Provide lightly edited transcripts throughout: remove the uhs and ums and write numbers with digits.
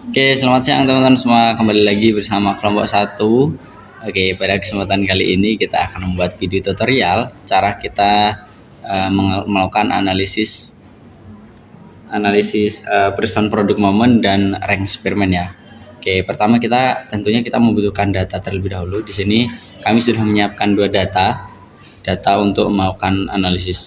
Oke, selamat siang teman-teman semua. Kembali lagi bersama kelompok satu. Oke, pada kesempatan kali ini kita akan membuat video tutorial cara kita melakukan analisis person product moment dan rank eksperimen ya. Oke, pertama kita membutuhkan data terlebih dahulu. Di sini kami sudah menyiapkan dua data untuk melakukan analisis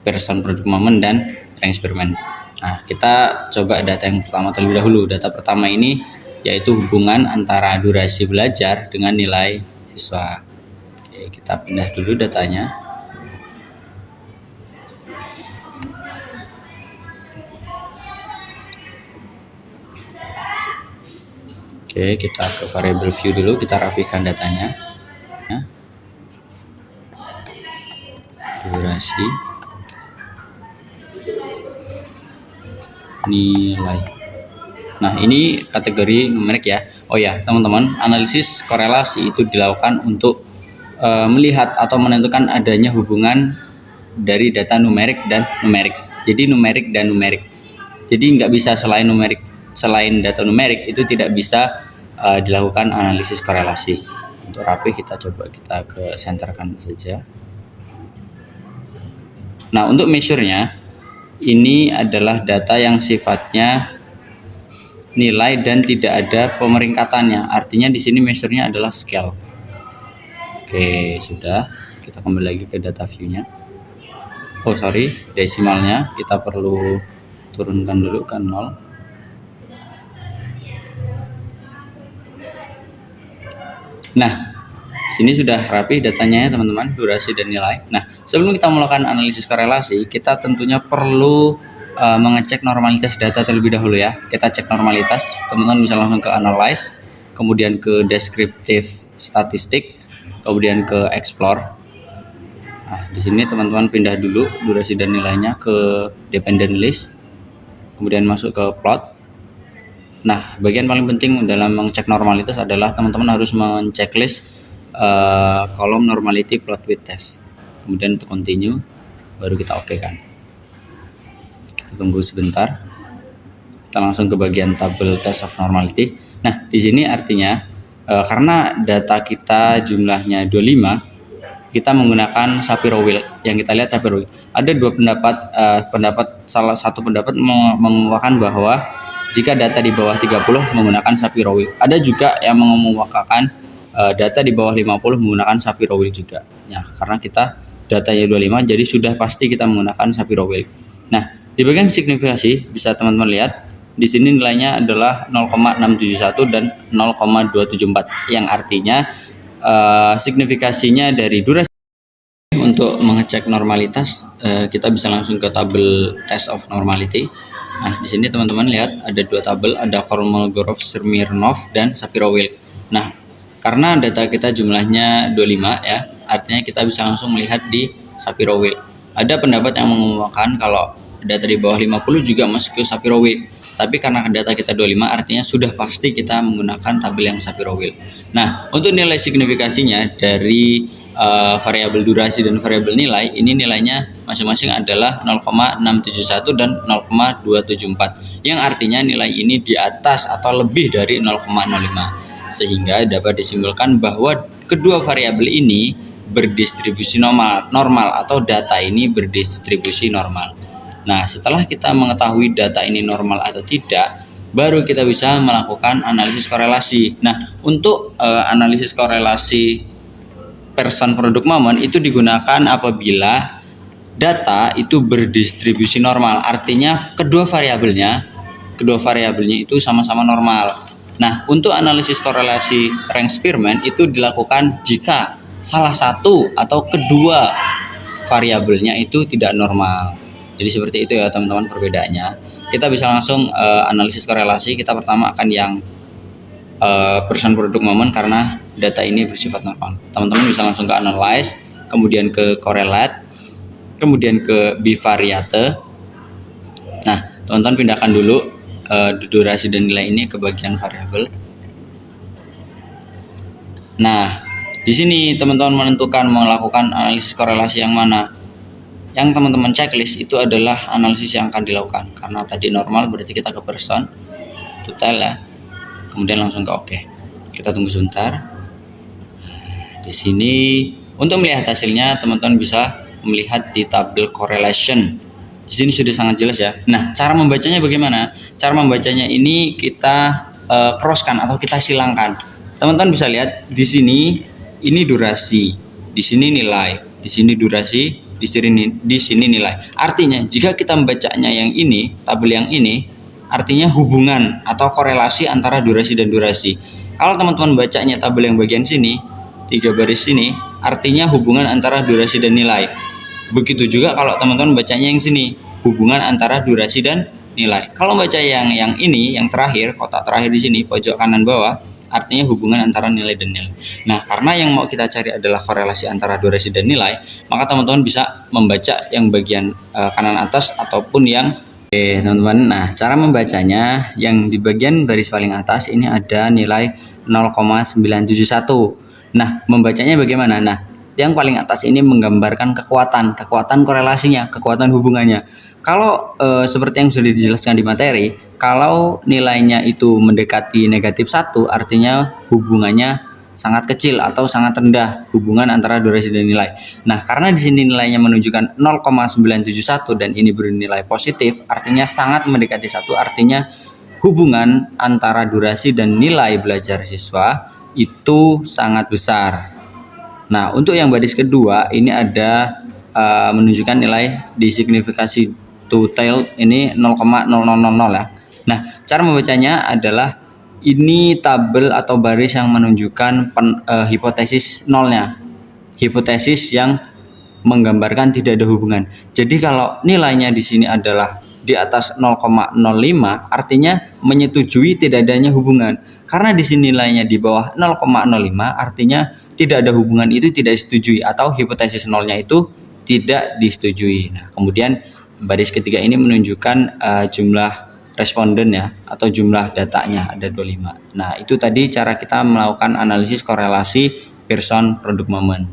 person product moment dan rank eksperimen. Nah, kita coba data yang pertama terlebih dahulu. Data pertama ini yaitu hubungan antara durasi belajar dengan nilai siswa. Oke, kita pindah dulu datanya. Oke, kita ke variable view dulu, kita rapihkan datanya. Durasi, nilai. Nah, ini kategori numerik ya. Oh ya, teman-teman, analisis korelasi itu dilakukan untuk melihat atau menentukan adanya hubungan dari data numerik dan numerik. Jadi numerik dan numerik. Jadi nggak bisa selain data numerik itu tidak bisa dilakukan analisis korelasi. Untuk rapi kita ke senterkan saja. Nah, untuk measure-nya ini adalah data yang sifatnya nilai dan tidak ada pemeringkatannya. Artinya di sini measure-nya adalah scale. Oke, sudah. Kita kembali lagi ke data view-nya. Oh, sorry, desimalnya kita perlu turunkan dulu ke 0. Nah, sini sudah rapi datanya ya teman-teman, durasi dan nilai. Nah, sebelum kita melakukan analisis korelasi, kita tentunya perlu mengecek normalitas data terlebih dahulu ya. Kita cek normalitas, teman-teman bisa langsung ke analyze, kemudian ke descriptive statistik, kemudian ke explore. Nah, di sini teman-teman pindah dulu durasi dan nilainya ke dependent list, kemudian masuk ke plot. Nah, bagian paling penting dalam mengecek normalitas adalah teman-teman harus menceklis kolom normality plot with test. Kemudian untuk continue, baru kita oke kan. Kita tunggu sebentar. Kita langsung ke bagian tabel test of normality. Nah, di sini artinya karena data kita jumlahnya 25, kita menggunakan Shapiro-Wilk. Yang kita lihat Shapiro-Wilk. Ada dua pendapat, salah satu pendapat mengemukakan bahwa jika data di bawah 30 menggunakan Shapiro-Wilk. Ada juga yang mengemukakan data di bawah 50 menggunakan Shapiro-Wilk juga. Ya, karena kita datanya 25, jadi sudah pasti kita menggunakan Shapiro-Wilk. Nah, di bagian signifikasi bisa teman-teman lihat di sini nilainya adalah 0,671 dan 0,274 yang artinya signifikasinya dari durasi. Untuk mengecek normalitas kita bisa langsung ke tabel test of normality. Nah, di sini teman-teman lihat ada dua tabel, ada Kolmogorov, Smirnov dan Shapiro-Wilk. Nah, karena data kita jumlahnya 25 ya, artinya kita bisa langsung melihat di Shapiro-Wilk. Ada pendapat yang mengemukakan kalau data di bawah 50 juga masuk ke Shapiro-Wilk. Tapi karena data kita 25 artinya sudah pasti kita menggunakan tabel yang Shapiro-Wilk. Nah, untuk nilai signifikasinya dari variabel durasi dan variabel nilai, ini nilainya masing-masing adalah 0,671 dan 0,274 yang artinya nilai ini di atas atau lebih dari 0,05, sehingga dapat disimpulkan bahwa kedua variabel ini berdistribusi normal atau data ini berdistribusi normal. Nah, setelah kita mengetahui data ini normal atau tidak, baru kita bisa melakukan analisis korelasi. Nah, untuk analisis korelasi person product moment itu digunakan apabila data itu berdistribusi normal, artinya kedua variabelnya itu sama-sama normal. Nah, untuk analisis korelasi rank eksperimen itu dilakukan jika salah satu atau kedua variabelnya itu tidak normal. Jadi seperti itu ya teman-teman perbedaannya. Kita bisa langsung analisis korelasi. Kita pertama akan yang person product moment karena data ini bersifat normal. Teman-teman bisa langsung ke analyze, kemudian ke correlate, kemudian ke bivariate. Nah, teman-teman pindahkan dulu durasi dan nilai ini ke bagian variabel. Nah, di sini teman-teman menentukan melakukan analisis korelasi yang mana. yang teman-teman checklist itu adalah analisis yang akan dilakukan. Karena tadi normal berarti kita ke person, total ya. Kemudian langsung ke oke. Kita tunggu sebentar. Di sini untuk melihat hasilnya teman-teman bisa melihat di tabel correlation. Di sini sudah sangat jelas ya. Nah, cara membacanya bagaimana? Cara membacanya ini kita crosskan atau kita silangkan. Teman-teman bisa lihat di sini ini durasi, di sini nilai, di sini durasi, di sini nilai. Artinya jika kita membacanya yang ini, tabel yang ini, artinya hubungan atau korelasi antara durasi dan durasi. Kalau teman-teman bacanya tabel yang bagian sini, 3 baris sini, artinya hubungan antara durasi dan nilai. Begitu juga kalau teman-teman bacanya yang sini, hubungan antara durasi dan nilai. Kalau baca yang ini, yang terakhir, kotak terakhir di sini, pojok kanan bawah, artinya hubungan antara nilai dan nilai. Nah, karena yang mau kita cari adalah korelasi antara durasi dan nilai, maka teman-teman bisa membaca yang bagian kanan atas ataupun yang teman-teman. Nah, cara membacanya yang di bagian baris paling atas ini ada nilai 0,971. Nah, membacanya bagaimana? Nah, yang paling atas ini menggambarkan kekuatan korelasinya, kekuatan hubungannya. Kalau seperti yang sudah dijelaskan di materi, kalau nilainya itu mendekati negatif 1, artinya hubungannya sangat kecil atau sangat rendah hubungan antara durasi dan nilai. Nah, karena di sini nilainya menunjukkan 0,971 dan ini bernilai positif, artinya sangat mendekati 1, artinya hubungan antara durasi dan nilai belajar siswa itu sangat besar. Nah, untuk yang baris kedua ini ada menunjukkan nilai di signifikasi total ini 0,0000 ya. Nah, cara membacanya adalah ini tabel atau baris yang menunjukkan hipotesis nolnya. Hipotesis yang menggambarkan tidak ada hubungan. Jadi kalau nilainya di sini adalah di atas 0,05, artinya menyetujui tidak adanya hubungan. Karena di sini nilainya di bawah 0,05, artinya tidak ada hubungan, itu tidak disetujui atau hipotesis nolnya itu tidak disetujui. Nah, kemudian baris ketiga ini menunjukkan jumlah responden ya, atau jumlah datanya ada 25. Nah, itu tadi cara kita melakukan analisis korelasi person product moment.